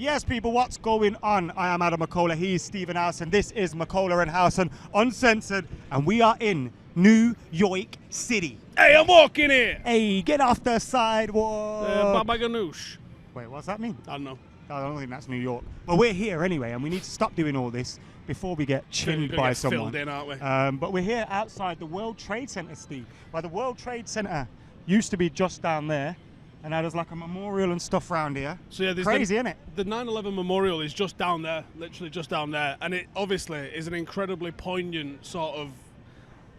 Yes, people, what's going on? I am Adam McKola, he's Stephen Howson, this is McKola and Howson Uncensored, and we are in New York City. Hey, I'm walking here! Hey, get off the sidewalk! Baba Ganoush. Wait, what's that mean? I don't know. I don't think that's New York. But we're here anyway, and we need to stop doing all this before we get chinned by someone. Filled in, aren't we? But we're here outside the World Trade Center, Steve. Where the World Trade Center used to be just down there, and now there's like a memorial and stuff around here. So yeah, crazy, isn't it? The 9/11 memorial is just down there, literally just down there, and it obviously is an incredibly poignant sort of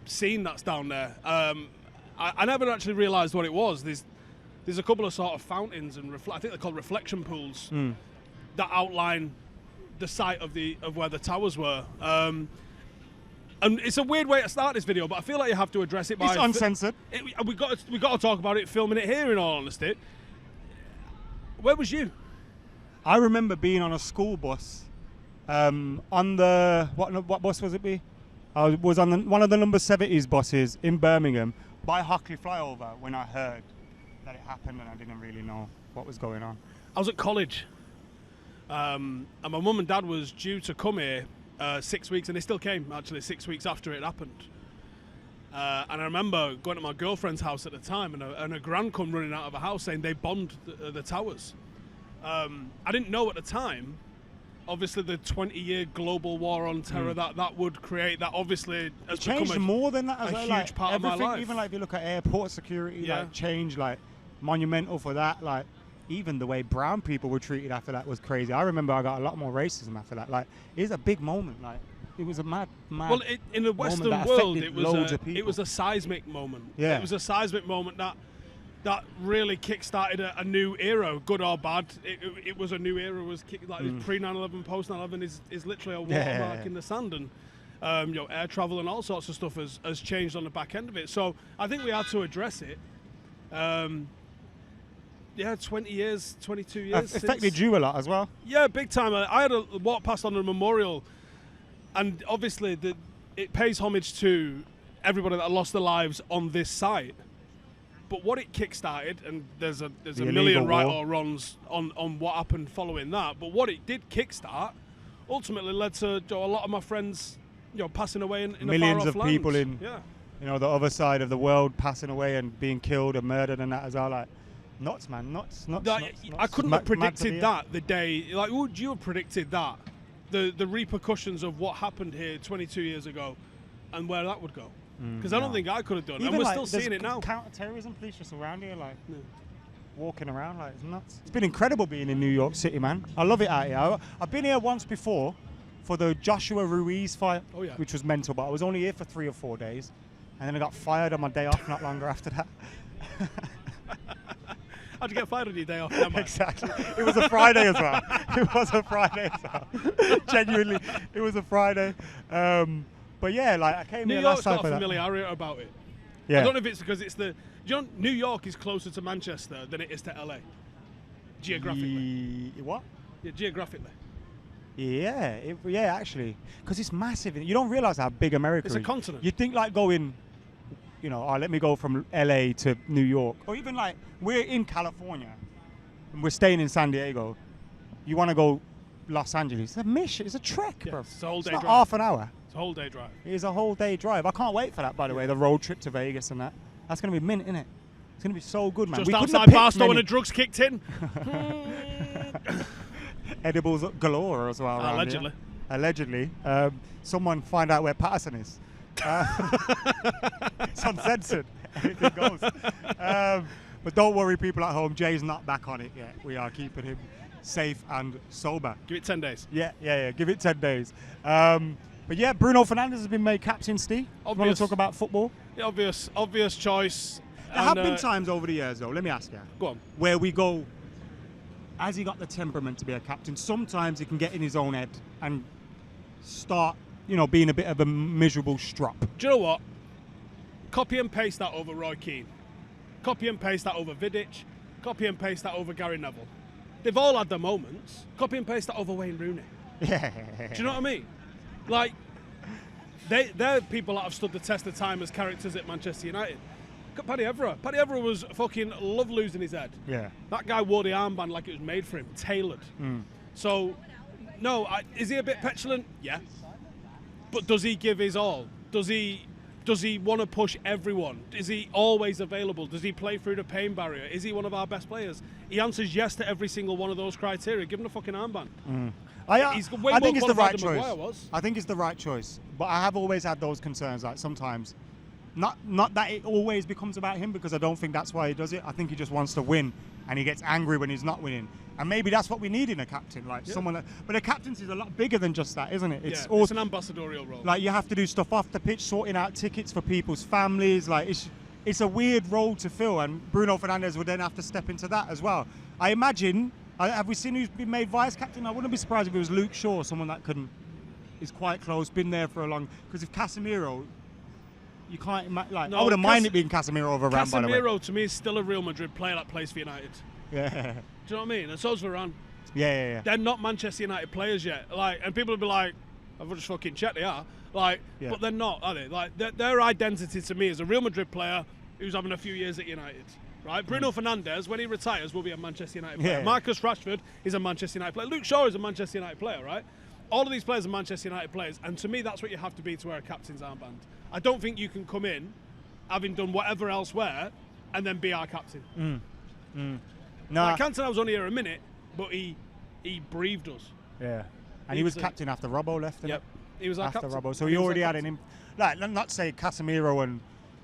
scene that's down there. I never actually realised what it was. There's a couple of sort of fountains and I think they're called reflection pools that outline the site of where the towers were. And it's a weird way to start this video, but I feel like you have to address it by... It's uncensored. We got to talk about it, filming it here, in all honesty. Where was you? I remember being on a school bus. On the... What bus was it be? I was on one of the number 70s buses in Birmingham by Hockley flyover when I heard that it happened, and I didn't really know what was going on. I was at college. And my mum and dad was due to come here 6 weeks, and they still came actually 6 weeks after it happened. And I remember going to my girlfriend's house at the time, and a grand come running out of a house saying they bombed the towers. I didn't know at the time, obviously, the 20-year global war on terror that would create, that obviously has changed become more than that as a well. huge Like part of my life. Even like if you look at airport security, like changed, like monumental for that. Like even the way brown people were treated after that was crazy. I remember I got a lot more racism after that. Like it was a big moment. Like it was a mad. Well, in the Western world, it was a seismic moment. Yeah, it was a seismic moment that really kick-started a new era, good or bad. It was a new era. Was pre 9/11, post 9/11 is literally a watermark in the sand, and air travel and all sorts of stuff has changed on the back end of it. So I think we had to address it. 20 years, 22 years. Affected you a lot as well. Yeah, big time. I had a walk past on the memorial, and obviously it pays homage to everybody that lost their lives on this site. But what it kick-started, and there's a million right or wrongs on what happened following that, but what it did kick-start ultimately led to a lot of my friends passing away in millions of land. people in the other side of the world passing away and being killed and murdered and that as well. Like nuts, man, nuts. I couldn't have predicted that the day. Like, would you have predicted that? The repercussions of what happened here 22 years ago and where that would go? Because I don't think I could have done it. And we're still seeing it now. Counter-terrorism police just around here, like, walking around, like, it's nuts. It's been incredible being in New York City, man. I love it out here. I've been here once before for the Joshua Ruiz fight, which was mental, but I was only here for 3 or 4 days. And then I got fired on my day off not longer after that. How'd you get fired on your day off? Exactly. It was a Friday as well. It was a Friday as well. Genuinely, it was a Friday. But yeah, like I came here last time for that. New York's got a familiarity about it. Yeah. I don't know if it's because it's New York is closer to Manchester than it is to LA. Geographically. What? Yeah, geographically. Yeah, actually. Because it's massive. You don't realise how big America is. It's a continent. You think like going, let me go from LA to New York. Or even like, we're in California and we're staying in San Diego. You want to go Los Angeles. It's a mission. It's a trek, bro. It's a whole day drive. Half an hour. It's a whole day drive. It is a whole day drive. I can't wait for that, by the way, the road trip to Vegas and that. That's going to be mint, isn't it? It's going to be so good, man. Just outside Barstow when the drugs kicked in. Edibles galore as well. Allegedly. Someone find out where Patterson is. It's uncensored. Anything goes. But don't worry, people at home. Jay's not back on it yet. We are keeping him safe and sober. Give it 10 days. Yeah. Give it 10 days. But yeah, Bruno Fernandes has been made captain, Steve. You want to talk about football? Yeah, obvious choice. There have been times over the years, though, let me ask you. Go on. Where we go, has he got the temperament to be a captain? Sometimes he can get in his own head and start, being a bit of a miserable strop. Do you know what? Copy and paste that over Roy Keane. Copy and paste that over Vidic. Copy and paste that over Gary Neville. They've all had their moments. Copy and paste that over Wayne Rooney. Yeah. Do you know what I mean? Like, they're people that have stood the test of time as characters at Manchester United. Look at Paddy Evra. Paddy Evra was fucking love losing his head. Yeah. That guy wore the armband like it was made for him, tailored. So, no, is he a bit petulant? Yeah. But does he give his all? Does he want to push everyone? Is he always available? Does he play through the pain barrier? Is he one of our best players? He answers yes to every single one of those criteria. Give him a fucking armband. I think it's the right choice. I think it's the right choice. But I have always had those concerns. Like sometimes, not that it always becomes about him, because I don't think that's why he does it. I think he just wants to win, and he gets angry when he's not winning. And maybe that's what we need in a captain, like someone. But a captaincy is a lot bigger than just that, isn't it? It's an ambassadorial role. Like you have to do stuff off the pitch, sorting out tickets for people's families. Like it's a weird role to fill, and Bruno Fernandes would then have to step into that as well. I imagine. Have we seen who's been made vice captain? I wouldn't be surprised if it was Luke Shaw, someone that is quite close, been there for a long. Because if Casemiro, you can't I wouldn't mind it being Casemiro over Varane. By the way, Casemiro to me is still a Real Madrid player that plays for United. Yeah. Do you know what I mean? And so's Varane. Yeah. They're not Manchester United players yet. And people will be like, I've just fucking checked they are. But they're not, are they? Like their identity to me is a Real Madrid player who's having a few years at United. Right? Bruno Fernandes, when he retires, will be a Manchester United player. Yeah. Marcus Rashford is a Manchester United player. Luke Shaw is a Manchester United player, right? All of these players are Manchester United players, and to me, that's what you have to be to wear a captain's armband. I don't think you can come in, having done whatever elsewhere, and then be our captain. No. Like Cantona was only here a minute, but he breathed us. Yeah. And he was captain after Robbo left. Yep. He was our after captain. Robbo, so he already had an not to say Casemiro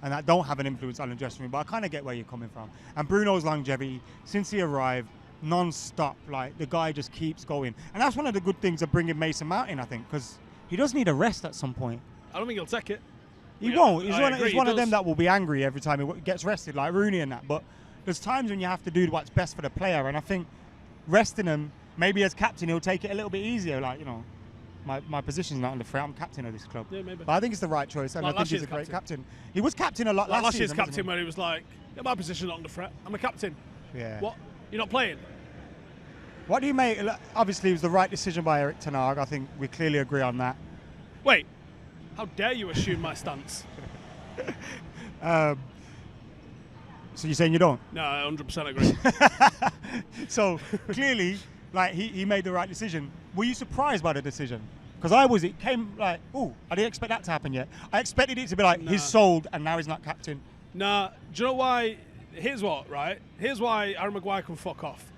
and that don't have an influence on the dressing room, but I kind of get where you're coming from. And Bruno's longevity, since he arrived, non-stop, like the guy just keeps going. And that's one of the good things of bringing Mason Mount in, I think, because he does need a rest at some point. I don't think he'll take it. He won't. He's one of them that will be angry every time he gets rested, like Rooney and that. But there's times when you have to do what's best for the player, and I think resting him, maybe as captain, he'll take it a little bit easier, like, my position's not on the front. I'm captain of this club. Yeah, maybe. But I think it's the right choice, and I think he's a great captain. He was captain a lot last year's captain, where he was like, my position's not on the threat. I'm a captain. Yeah. What? You're not playing? What do you make? Obviously, it was the right decision by Erik ten Hag. I think we clearly agree on that. Wait. How dare you assume my stance? So you're saying you don't? No, I 100% agree. So clearly, like he made the right decision. Were you surprised by the decision? Because I was. It came like, I didn't expect that to happen yet. I expected it to be like he's sold and now he's not captain. Nah. Do you know why? Here's what, right? Here's why Harry Maguire can fuck off.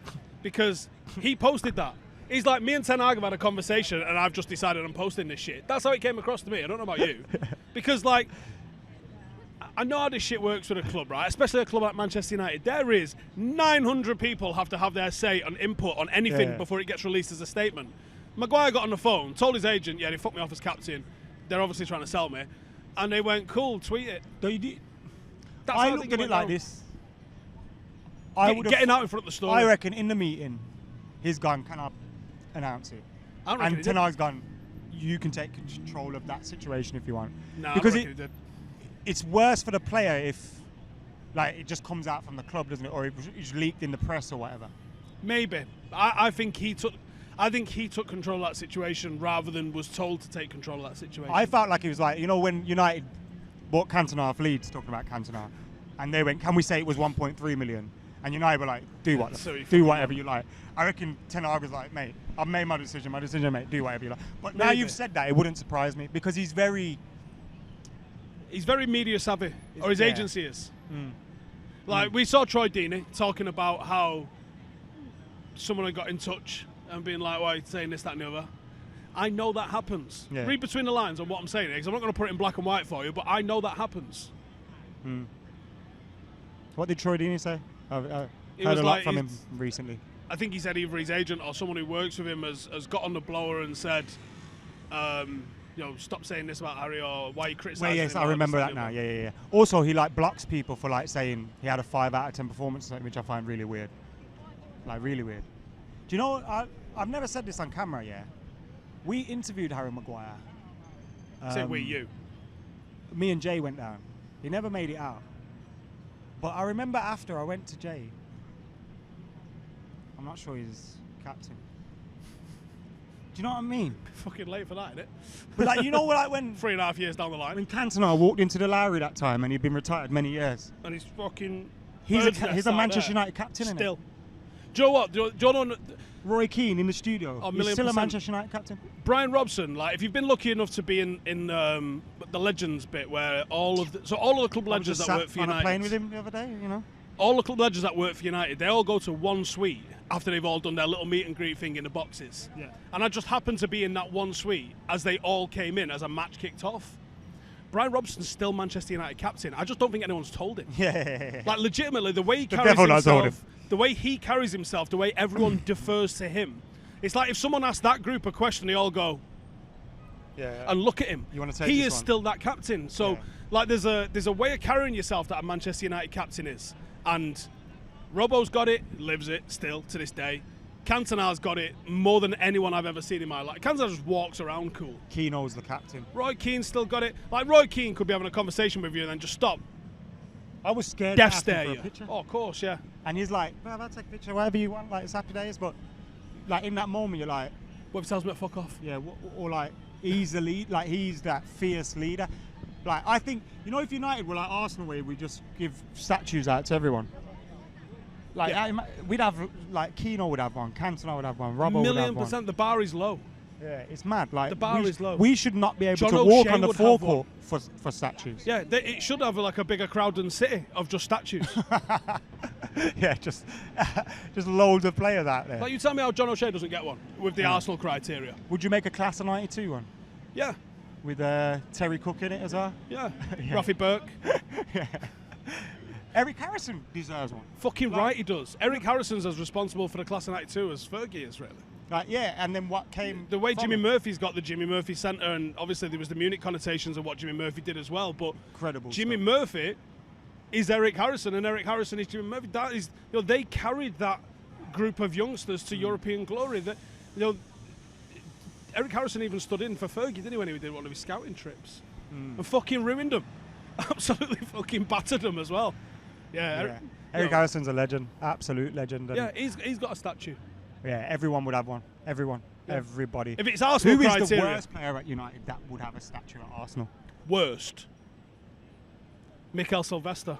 Because he posted that. He's like, me and Ten Hag have had a conversation and I've just decided I'm posting this shit. That's how it came across to me. I don't know about you. Because, like, I know how this shit works with a club, right? Especially a club like Manchester United. There is 900 people have to have their say and input on anything before it gets released as a statement. Maguire got on the phone, told his agent, they fucked me off as captain. They're obviously trying to sell me. And they went, cool, tweet it. I looked at it like this. Getting out in front of the story. I reckon in the meeting, he's gone, can I announce it? And Ten Hag's gone, you can take control of that situation if you want. No, because it's worse for the player if it just comes out from the club, doesn't it? Or it's leaked in the press or whatever. Maybe. I think he took control of that situation rather than was told to take control of that situation. I felt like he was like, when United bought Cantona off Leeds, talking about Cantona, and they went, can we say it was 1.3 million? And United were like, do whatever you like. I reckon Ten Hag was like, mate, I've made my decision, mate, do whatever you like. But now you've said that, it wouldn't surprise me, because he's very media savvy, or his agency is. We saw Troy Deeney talking about how someone had got in touch and being like, why are you saying this, that and the other? I know that happens. Yeah. Read between the lines on what I'm saying here, because I'm not going to put it in black and white for you, but I know that happens. What did Troy Deeney say? I've heard a lot from him recently. I think he said either his agent or someone who works with him has got on the blower and said, stop saying this about Harry, or why you criticising him. Yes, I remember that now. Yeah. Also, he blocks people for saying he had a 5 out of 10 performance, which I find really weird. Really weird. Do you know? I've never said this on camera. Yeah, we interviewed Harry Maguire. Say we, you. Me and Jay went down. He never made it out. But I remember after I went to Jay. I'm not sure he's captain. Do you know what I mean? Fucking late for that, isn't it? But when 3.5 years down the line, when Cantona walked into the Lowry that time, and he'd been retired many years, and he's fucking he's a Manchester United captain, still. Do you know what? Do you know Roy Keane in the studio. Oh, He's still a %. Manchester United captain. Brian Robson, like if you've been lucky enough to be in the legends bit where all of the club legends that work for United. I was playing with him the other day, you know. All the club legends that work for United, they all go to one suite after they've all done their little meet and greet thing in the boxes. Yeah. And I just happened to be in that one suite as they all came in as a match kicked off. Brian Robson's still Manchester United captain. I just don't think anyone's told him. Yeah. Like legitimately, the way he carries himself, the way everyone defers to him. It's like if someone asked that group a question, they all go, and look at him. You want to take he this is one? Still that captain. So like there's a way of carrying yourself that a Manchester United captain is. And Robbo's got it, lives it still to this day. Cantona's got it more than anyone I've ever seen in my life. Cantona just walks around cool. Keano's the captain. Roy Keane's still got it. Like Roy Keane could be having a conversation with you and then just stop. I was scared Death to ask stare him for you. a picture. Oh, of course, yeah. And he's like, well, I'll take a picture, whatever you want, like it's happy days. But like in that moment, you're like, what if he tells me to fuck off? Yeah, or like he's the lead, like he's that fierce leader. Like I think, you know, if United were like Arsenal, where we just give statues out to everyone. Like we'd have, like Keano would have one, Cantona would have one, Robbo would have one. %. The bar is low. Yeah, it's mad. Like the bar is low. We should not be able John to walk O'Shea on the would forecourt for statues. Yeah, it should have like a bigger crowd than City of just statues. Yeah, just loads of players out there. Like you tell me how John O'Shea doesn't get one with the Arsenal criteria. Would you make a class of '92 one? Yeah. With Terry Cook in it as well? Yeah. Rafi Burke. Yeah. Eric Harrison deserves one. Fucking right he does. Eric Harrison's as responsible for the class of '92 as Fergie is, really. Like, yeah, and then what came... The way Jimmy Murphy's got the Jimmy Murphy Centre, and obviously there was the Munich connotations of what Jimmy Murphy did as well, but incredible Jimmy stuff. Murphy is Eric Harrison, and Eric Harrison is Jimmy Murphy. That is, you know, they carried that group of youngsters to European glory. That, you know, Eric Harrison even stood in for Fergie, didn't he, when he did one of his scouting trips, and fucking ruined them, absolutely fucking battered them as well. Yeah, Eric Harrison's a legend, absolute legend. Yeah, he's got a statue. Yeah, everyone would have one. Everyone, everybody. If it's Arsenal Who criteria, is the worst player at United that would have a statue at Arsenal? Worst. Mikel Silvestre.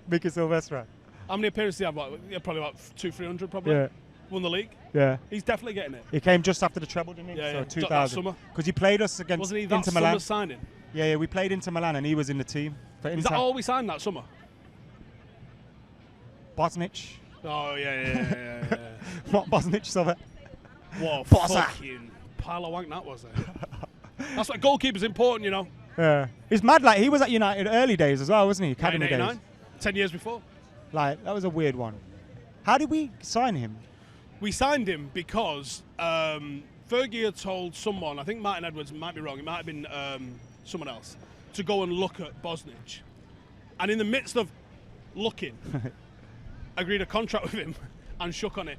Mikel Silvestre. How many appearances did he have? Probably about 200-300 probably. Yeah. Won the league. Yeah. He's definitely getting it. He came just after the treble, didn't he? Yeah, so 2000. that summer. Because he played us against Wasn't he that Inter Milan. signing? Yeah, we played Inter Milan and he was in the team. For Is Inter. that all we signed that summer? Bosnich. Oh, yeah. Not Bosnich, Silver. What a Bossa. fucking pile of wank that was there. That's why goalkeeper's important, you know. Yeah. It's mad, like, he was at United early days as well, wasn't he? Academy days. 10 years before. Like, that was a weird one. How did we sign him? We signed him because Fergie had told someone, I think Martin Edwards, might be wrong, it might have been someone else, to go and look at Bosnich. And in the midst of looking, agreed a contract with him and shook on it.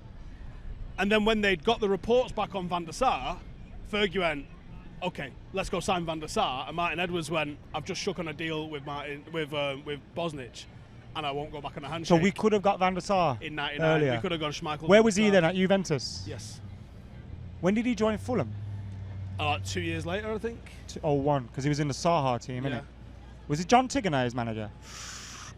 And then when they'd got the reports back on Van der Sar, Fergie went, okay, let's go sign Van der Sar. And Martin Edwards went, I've just shook on a deal with Bosnich, and I won't go back on a handshake. So we could have got Van der Sar in 99. earlier. We could have gone Schmeichel. Where was he then, at Juventus? Yes. When did he join Fulham? 2 years later, I think. 2001, because he was in the Saha team, Yeah. innit? Was it John Tigana his manager?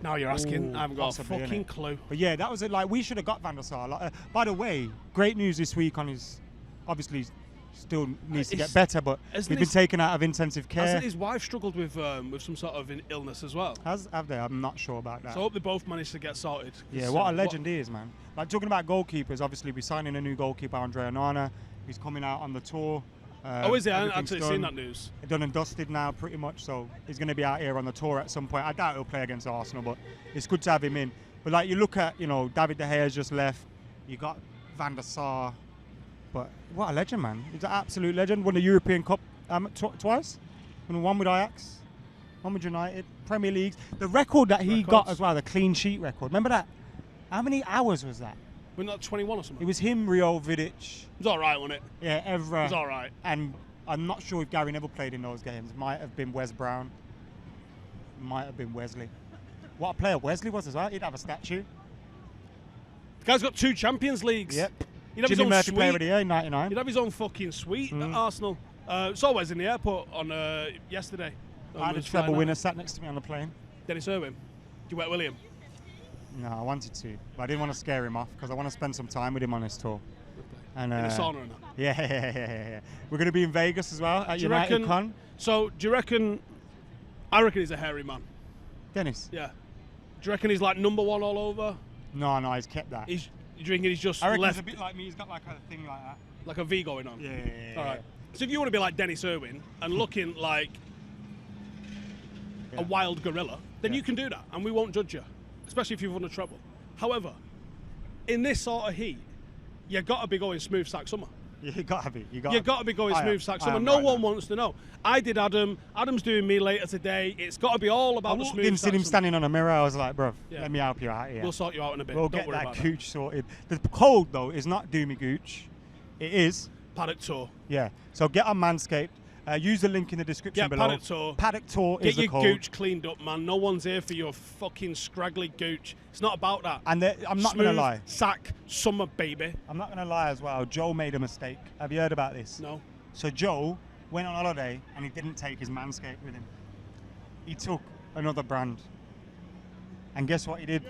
Now you're asking. Ooh, I haven't got a possibly, fucking innit? clue. But yeah, that was it. Like, we should have got Van der Sar. Like, by the way, great news this week on his. Obviously, still needs to get better, but he's been taken out of intensive care. Hasn't his wife struggled with some sort of illness as well? Have they? I'm not sure about that. So I hope they both managed to get sorted. Yeah, what a legend he is, man. Like, talking about goalkeepers, obviously we're signing a new goalkeeper, Andre Onana. He's coming out on the tour. Oh, is he? I haven't everything's actually seen that news. Done and dusted now, pretty much. So he's going to be out here on the tour at some point. I doubt he'll play against Arsenal, but it's good to have him in. But like, you look at, David De Gea's just left. You got Van der Sar. But what a legend, man. He's an absolute legend. Won the European Cup twice. One with Ajax, one with United, Premier Leagues. The record that he got as well, the clean sheet record. Remember that? How many hours was that? Wasn't that 21 or something? It was him, Rio, Vidic. It was all right, wasn't it? Yeah, Evra. It was all right. And I'm not sure if Gary Neville played in those games. Might have been Wes Brown. Might have been Wesley. What a player Wesley was as well. He'd have a statue. The guy's got 2 Champions Leagues. Yep. He'd have Jimmy his own Murphy suite. player of the year in 99. He'd have his own fucking suite at Arsenal. Saw Wes in the airport on yesterday. I had a treble winner sat next to me on the plane. Dennis Irwin. You wet William. No, I wanted to, but I didn't want to scare him off because I want to spend some time with him on this tour. And, in a sauna and that. Yeah. We're going to be in Vegas as well at United Con. So, do you reckon? I reckon he's a hairy man. Dennis? Yeah. Do you reckon he's like number one all over? No, he's kept that. You reckon he's just I reckon left? he's a bit like me. He's got like a thing like that. Like a V going on? Yeah. All right. So if you want to be like Dennis Irwin and looking like a wild gorilla, then you can do that, and we won't judge you, especially if you've won a treble. However, in this sort of heat, you got to be going smooth sack summer. You got to be. You got to be going smooth sack summer. No one wants to know. I did Adam. Adam's doing me later today. It's got to be all about the smooth sack. I didn't see him standing on a mirror. I was like, bro, yeah. let me help you out here. We'll sort you out in a bit. We'll get that gooch sorted. The cold, though, is not doomy gooch. It is Paddock Tour. Yeah. So get on Manscaped. Use the link in the description below. Paddock Tour. Paddock Tour is the code. Get your gooch cleaned up, man. No one's here for your fucking scraggly gooch. It's not about that. And I'm not going to lie. Sack summer, baby. I'm not going to lie as well. Joe made a mistake. Have you heard about this? No. So Joe went on holiday and he didn't take his Manscaped with him. He took another brand. And guess what he did?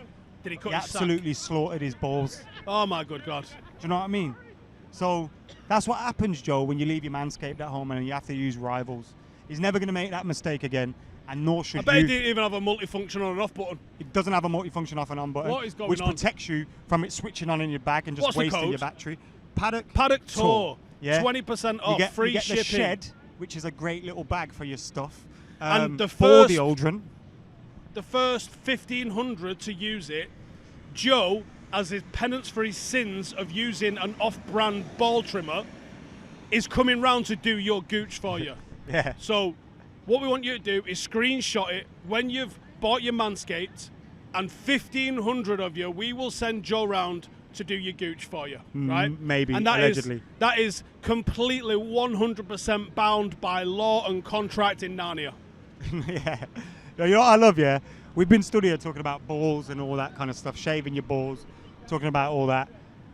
Did he cut He his absolutely slaughtered his balls. Oh, my good God. Do you know what I mean? So that's what happens, Joe, when you leave your Manscaped at home and you have to use Rivals. He's never going to make that mistake again, and nor should you. I bet he didn't even have a multifunction on and off button. It doesn't have a multifunction off and on button. What is going which on? protects you from it switching on in your bag and just What's the wasting code? your battery. Paddock Tour. Yeah. 20% off, free you get shipping. the Shed, which is a great little bag for your stuff. And the for the Hojlund. The first 1,500 to use it, Joe, as his penance for his sins of using an off-brand ball trimmer, is coming round to do your gooch for you. Yeah. So what we want you to do is screenshot it when you've bought your Manscaped, and 1,500 of you, we will send Joe round to do your gooch for you, right? Maybe, and that allegedly. That is completely 100% bound by law and contract in Narnia. Yeah. You know what I love, yeah? We've been studying talking about balls and all that kind of stuff, shaving your balls, talking about all that.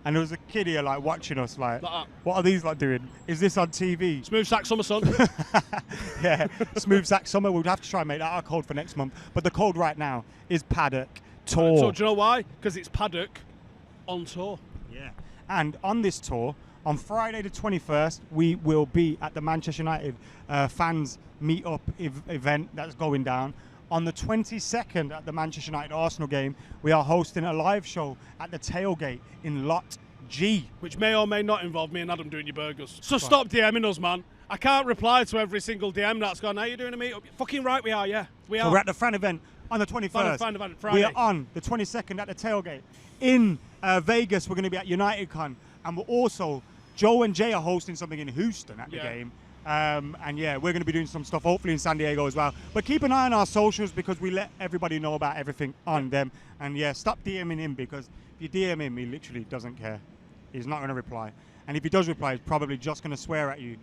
And there was a kid here like watching us like what are these like doing? Is this on TV? Smooth sack summer, son. Yeah, smooth sack summer. We'll have to try and make that our code for next month. But the code right now is Paddock Tour. So do you know why? Because it's Paddock on tour. Yeah. And on this tour, on Friday the 21st, we will be at the Manchester United fans meet-up event that's going down. On the 22nd at the Manchester United Arsenal game, we are hosting a live show at the tailgate in Lot G. Which may or may not involve me and Adam doing your burgers. So stop DMing us, man. I can't reply to every single DM that's gone, how you doing a meet-up? Fucking right we are, yeah. We are. So we're at the fan event on the 21st. Fan event Friday. We are on the 22nd at the tailgate. In Vegas, we're going to be at United Con. And we're also, Joe and Jay are hosting something in Houston at the game. And yeah, we're going to be doing some stuff hopefully in San Diego as well. But keep an eye on our socials because we let everybody know about everything on them. And yeah, stop DMing him because if you DM him, he literally doesn't care. He's not going to reply. And if he does reply, he's probably just going to swear at you.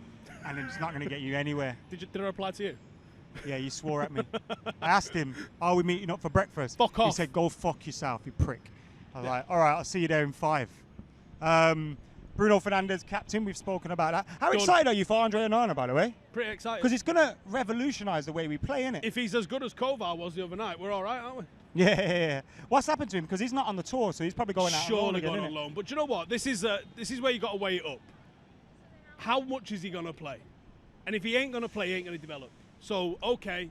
And it's not going to get you anywhere. Did I reply to you? Yeah, he swore at me. I asked him, are we meeting up for breakfast? Fuck off. He said, go fuck yourself, you prick. I was like, all right, I'll see you there in 5. Bruno Fernandes, captain, we've spoken about that. How excited are you for Andre Onana, by the way? Pretty excited. Because it's going to revolutionise the way we play, innit? If he's as good as Kovar was the other night, we're all right, aren't we? Yeah. What's happened to him? Because he's not on the tour, so he's probably going out on loan again, going on loan. But do you know what? This is where you got to weigh it up. How much is he going to play? And if he ain't going to play, he ain't going to develop. So, okay,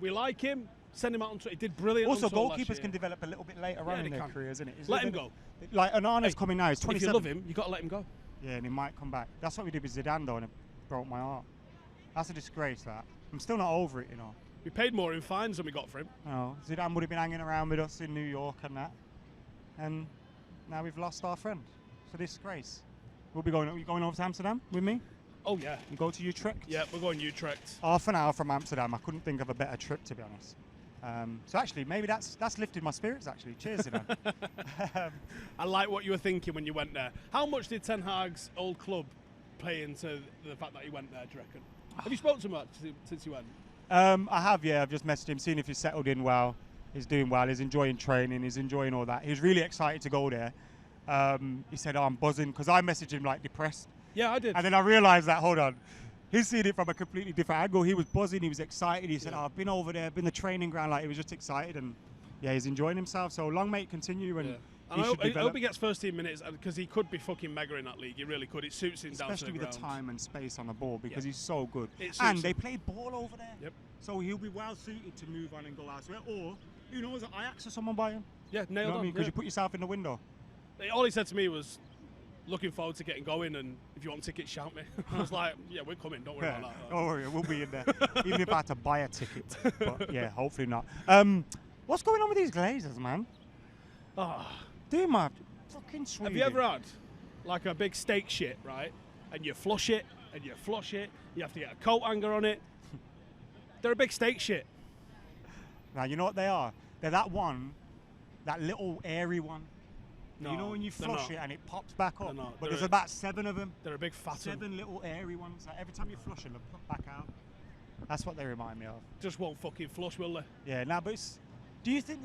we like him. Send him out on tour. He did brilliant. Also, on tour goalkeepers can develop a little bit later on in their careers, isn't it? Let him go. Like Onana's coming now. He's 27. If you love him, you got to let him go. Yeah, and he might come back. That's what we did with Zidane, though, and it broke my heart. That's a disgrace, that. I'm still not over it, you know. We paid more in fines than we got for him. No, Zidane would have been hanging around with us in New York and that. And now we've lost our friend. It's a disgrace. We'll be going. Are you going over to Amsterdam with me? Oh, yeah. You go to Utrecht? Yeah, we're going Utrecht. Half an hour from Amsterdam. I couldn't think of a better trip, to be honest. So actually, maybe that's lifted my spirits, actually. Cheers, Zidane. I like what you were thinking when you went there. How much did Ten Hag's old club play into the fact that he went there, do you reckon? Have you spoken to him much since you went? I have, yeah. I've just messaged him, seeing if he's settled in well. He's doing well. He's enjoying training. He's enjoying all that. He was really excited to go there. He said, I'm buzzing, because I messaged him, like, depressed. Yeah, I did. And then I realised that, hold on, he's seen it from a completely different angle. He was buzzing, he was excited. He said, I've been over there, been the training ground, like he was just excited. And Yeah, he's enjoying himself. So long may it continue, and And I hope he gets first team minutes because he could be fucking mega in that league. He really could. It suits him down to the especially with the time and space on the ball because he's so good. And they play ball over there. Yep. So he'll be well suited to move on and go elsewhere. Or who knows, Ajax or someone buy him. Yeah, nailed You know what I on. mean? Because you put yourself in the window. All he said to me was, looking forward to getting going, and if you want tickets, shout me. I was like, yeah, we're coming, don't worry about that. Don't worry, we'll be in there. Even if I had to buy a ticket. But yeah, hopefully not. What's going on with these Glazers, man? Dude, my fucking sweet. Have you ever had like a big steak shit, right? And you flush it, and you flush it, you have to get a coat hanger on it. They're a big steak shit. Now, you know what they are? They're that little airy one. No, you know when you flush it and it pops back up? not. But there's about 7 of them. They're a big fat 7 little airy ones. Like every time you flush them, they pop back out. That's what they remind me of. Just won't fucking flush, will they? Yeah, now, but do you think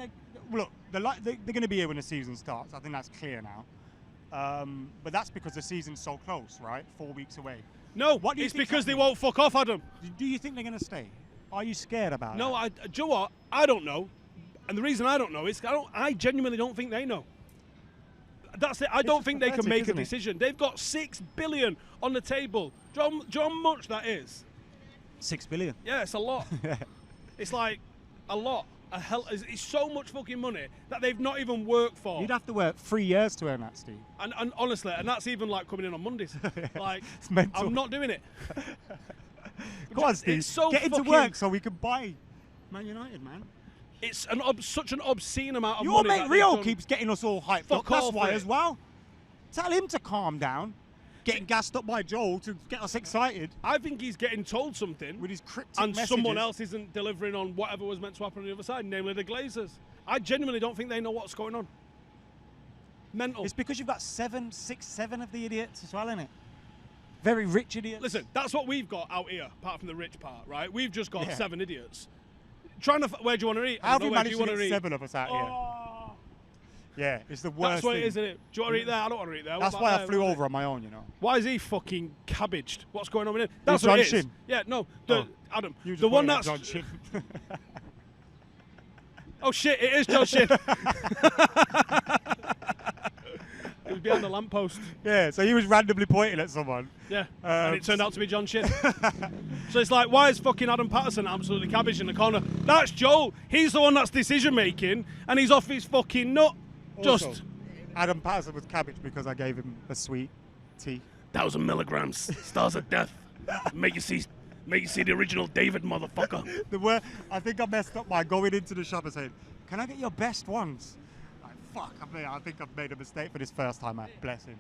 look, they're going to be here when the season starts. I think that's clear now. But that's because the season's so close, right? 4 weeks away. No, it's because they won't fuck off, Adam. Do you think they're going to stay? Are you scared about No, that? do you know what? I don't know. And the reason I don't know is I genuinely don't think they know. That's it. I don't think they can make a decision. They've got $6 billion on the table. Do you know how much that is? 6 billion. Yeah, it's a lot. It's like a lot. It's so much fucking money that they've not even worked for. You'd have to work 3 years to earn that, Steve. And honestly, and that's even like coming in on Mondays. Like, It's mental. I'm not doing it. Go on, Steve. It's so Get into fucking- work so we can buy Man United, man. It's such an obscene amount of Your money. mate that Rio they've done. keeps getting us all hyped Fuck up. That's all why for as it. well. Tell him to calm down. Getting gassed up by Joel to get us excited I think he's getting told something, with his cryptic and messages. someone else isn't delivering on whatever was meant to happen on the other side, namely the Glazers. I genuinely don't think they know what's going on. Mental. It's because you've got 7 of the idiots as well, innit? Very rich idiots. Listen, that's what we've got out here, apart from the rich part, right? We've just got Yeah. 7 idiots. Where do you want to eat? How have you Where do managed you to want get to eat? 7 of us out here? Yeah, it's the worst That's what thing. it is, isn't it? Do you want to eat there? I don't want to eat there. That's What why about I there? flew What is over on my own, you know. it? Why is he fucking cabbaged? What's going on with him? That's John what it is. Shin? Yeah, no. Adam, You just the one pointed at that's... John Shin. Oh shit, it is John Shin. He was behind the lamppost. Yeah, so he was randomly pointing at someone. Yeah, and it turned out to be John Shin. So it's like, why is fucking Adam Patterson absolutely cabbage in the corner? That's Joel. He's the one that's decision making, and he's off his fucking nut. Also, Just Adam Patterson was cabbage because I gave him a sweet tea. 1,000 milligrams, stars of death. Make you see the original David, motherfucker. I think I messed up by going into the shop and saying, "Can I get your best ones?" Like, fuck, I think I've made a mistake for this first time. Bless him.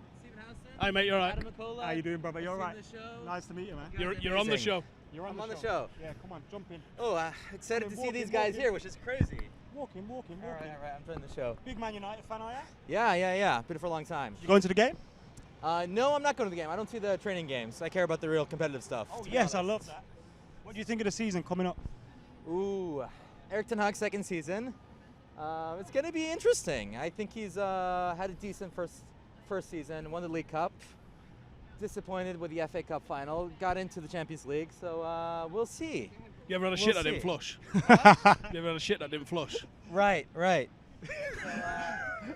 Hey mate, you're right. How you doing, brother? You all right? The show. Nice to meet you, man. You're on the show. You're I'm on the show. Yeah, come on, jump in. Oh, excited to see these guys here, which is crazy. Walk in. All right, I'm joining the show. Big Man United fan, are you? Yeah. Been for a long time. You going to the game? No, I'm not going to the game. I don't see the training games. I care about the real competitive stuff. Oh, yes, I love that. What do you think of the season coming up? Ooh, Eric Ten Hag's second season. It's going to be interesting. I think he's had a decent first season, won the League Cup. Disappointed with the FA Cup final. Got into the Champions League, so we'll see. You ever had a We'll shit that see. didn't flush? You ever had a shit that didn't flush? Right.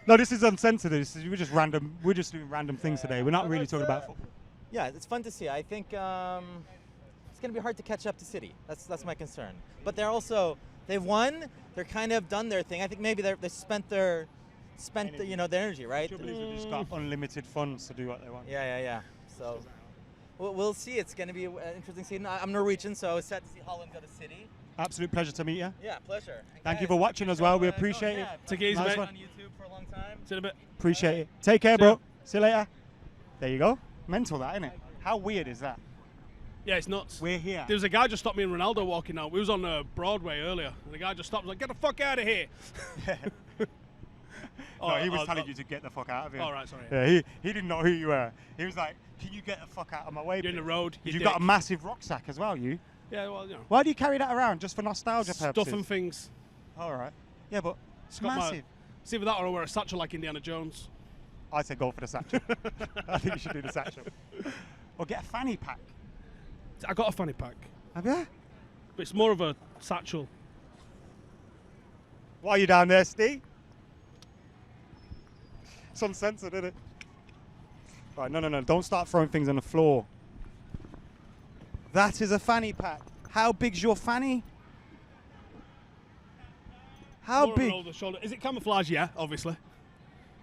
No, this is uncensored. We're just random. We're just doing random things today. We're not really talking about football. Yeah, it's fun to see. I think it's going to be hard to catch up to City. That's my concern. But they've won. They're kind of done their thing. I think maybe they spent their energy, right? The trouble is we've just got unlimited funds to do what they want. Yeah. So we'll see. It's going to be an interesting season. I'm Norwegian, so it's sad to see Howland go to City. Absolute pleasure to meet you. Yeah, pleasure. Thank you for watching as well. We appreciate it. Take it easy, Nice mate. one. On YouTube for a long time. See you in a bit. Appreciate it. Take care, bro. See you later. There you go. Mental, that, isn't it? How weird is that? Yeah, it's nuts. We're here. There was a guy just stopped me and Ronaldo walking out. We was on Broadway earlier, and the guy just stopped, like, "Get the fuck out of here!" No, he was telling you to get the fuck out of here. All right, sorry. Yeah, he didn't know who you were. He was like, "Can you get the fuck out of my way?" You're in the road. You've got a massive rucksack as well, you. Yeah, well, you know. Why do you carry that around? Just for nostalgia purposes? Stuff and things. All right. Yeah, but it's got massive. See with that, or I wear a satchel like Indiana Jones. I say go for the satchel. I think you should do the satchel. Or get a fanny pack. I got a fanny pack, Have you? but it's more of a satchel. Why are you down there, Steve? It's uncensored, isn't it? Right, no. Don't start throwing things on the floor. That is a fanny pack. How big's your fanny? How More big? over the shoulder. Is it camouflage? Yeah, obviously.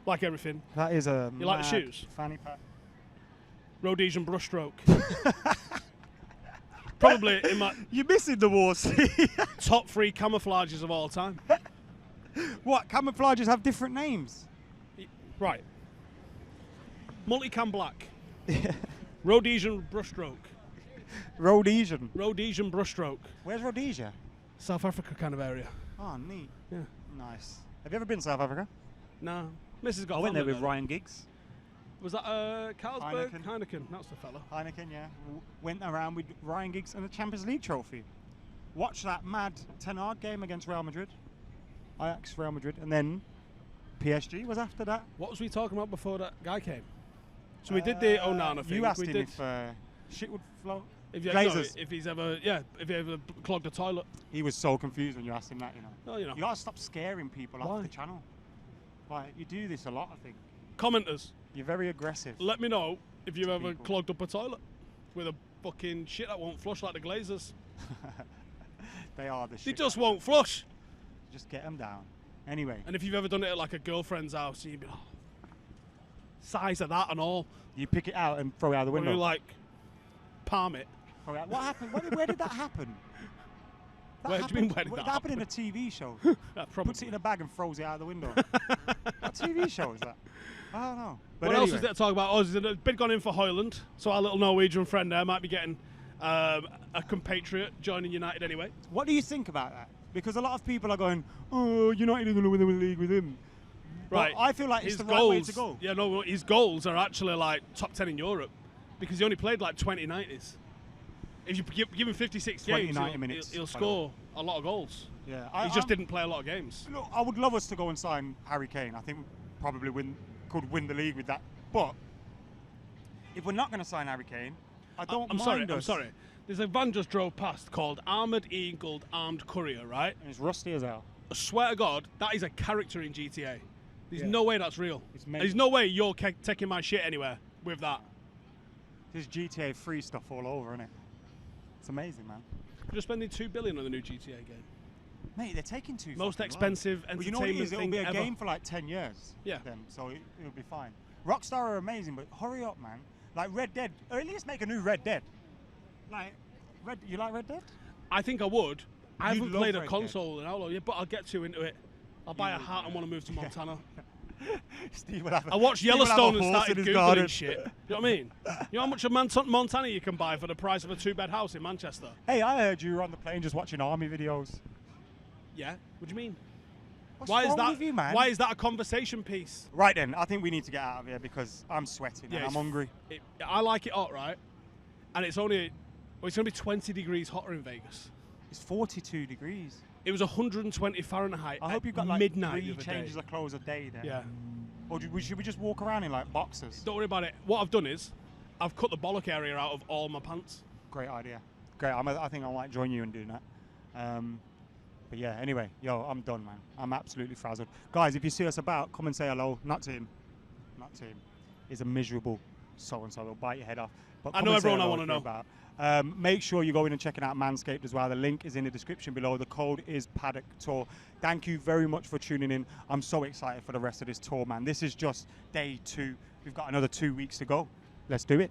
Like everything. That is a You like the mad shoes? fanny pack. Rhodesian brushstroke. Probably in my You're missing the war scene. top 3 camouflages of all time. What? Camouflages have different names. Right. Multicam black. Rhodesian brushstroke. Rhodesian. Rhodesian brushstroke. Where's Rhodesia? South Africa kind of area. Oh, neat. Yeah. Nice. Have you ever been to South Africa? No. Mrs. got I went there family with Ryan Giggs. Was that Carlsberg? Heineken. Heineken. That's the fella. Heineken, yeah. Went around with Ryan Giggs and the Champions League trophy. Watched that mad Ten Hag game against Real Madrid. Ajax, Real Madrid. And then PSG was after that. What was we talking about before that guy came? So we did the Onana thing. You asked we him did, if shit would flow. if he ever clogged a toilet. He was so confused when you asked him that, you know. Oh, you know. You gotta stop scaring people Why? off the channel. Like, you do this a lot, I think. Commenters, You're very aggressive. let me know if you've ever people. clogged up a toilet with a fucking shit that won't flush like the Glazers. They are the They shit. just won't flush. Just get them down. Anyway, And if you've ever done it at like a girlfriend's house, you'd be like, size of that and all. you pick it out and throw it out the When window. you like, palm it. Throw it out. What happened? Where did that happen? Where do you mean, where did that happened in a TV show. Probably. Puts it in a bag and throws it out the window. What TV show is that? I don't know. But What anyway, else is there to talk about? Oh, there's a bid gone in for Hojlund, so our little Norwegian friend there might be getting a compatriot joining United anyway. what do you think about that? Because a lot of people are going, "Oh, United are going to win the league with him." Right. But I feel like it's His the right way to go. Yeah, no, his goals are actually like top 10 in Europe because he only played like 20 90s. If you give him 56 20, games, 90 minutes, he'll by the score a lot of goals. Yeah, He just didn't play a lot of games. Look, I would love us to go and sign Harry Kane. I think we probably could win the league with that. But if we're not going to sign Harry Kane, I don't I'm mind sorry. us. There's a van just drove past called Armoured Eagle Armed Courier, right? And it's rusty as hell. I swear to God, that is a character in GTA. There's Yeah. no way that's real. It's made- There's no way you're taking my shit anywhere with that. There's GTA 3 stuff all over, isn't it? It's amazing, man. You're spending $2 billion on the new GTA game. Mate, they're taking too Most fucking expensive long. Well, you know what it entertainment is? It'll thing be a ever. game for like 10 years. Yeah. Then, so it'll be fine. Rockstar are amazing, but hurry up, man. Like Red Dead, or at least make a new Red Dead. Like, you like Red Dead? I think I would. I You'd haven't love played a Red console in how long? Yeah, but I'll get into it. I'll buy a would, hat and want to move to Montana. Steve will have. I watched Steve will have a Yellowstone and horse started in his Googling garden. shit. You know what I mean? You know how much of Montana you can buy for the price of a 2-bed house in Manchester? Hey, I heard you were on the plane just watching army videos. Yeah? What do you mean? What's wrong with you, man? Why is that a conversation piece? Right then, I think we need to get out of here because I'm sweating and I'm it's- hungry. I like it hot, right? And it's only, it's going to be 20 degrees hotter in Vegas. It's 42 degrees. It was 120 Fahrenheit I at hope you've got like midnight 3 the other changes day. of clothes a day then. Yeah. Or should we just walk around in like boxers? Don't worry about it. What I've done is, I've cut the bollock area out of all my pants. Great idea. Great. I think I might join you in doing that. But yeah, anyway, I'm done, man. I'm absolutely frazzled. Guys, if you see us about, come and say hello. Not to him. Not to him. He's a miserable so-and-so. He'll bite your head off. But I come know and say everyone I hello wanna if you're know. about. Make sure you go in and check out Manscaped as well. The link is in the description below. The code is Paddock Tour. Thank you very much for tuning in. I'm so excited for the rest of this tour, man. This is just day 2. We've got another 2 weeks to go. Let's do it.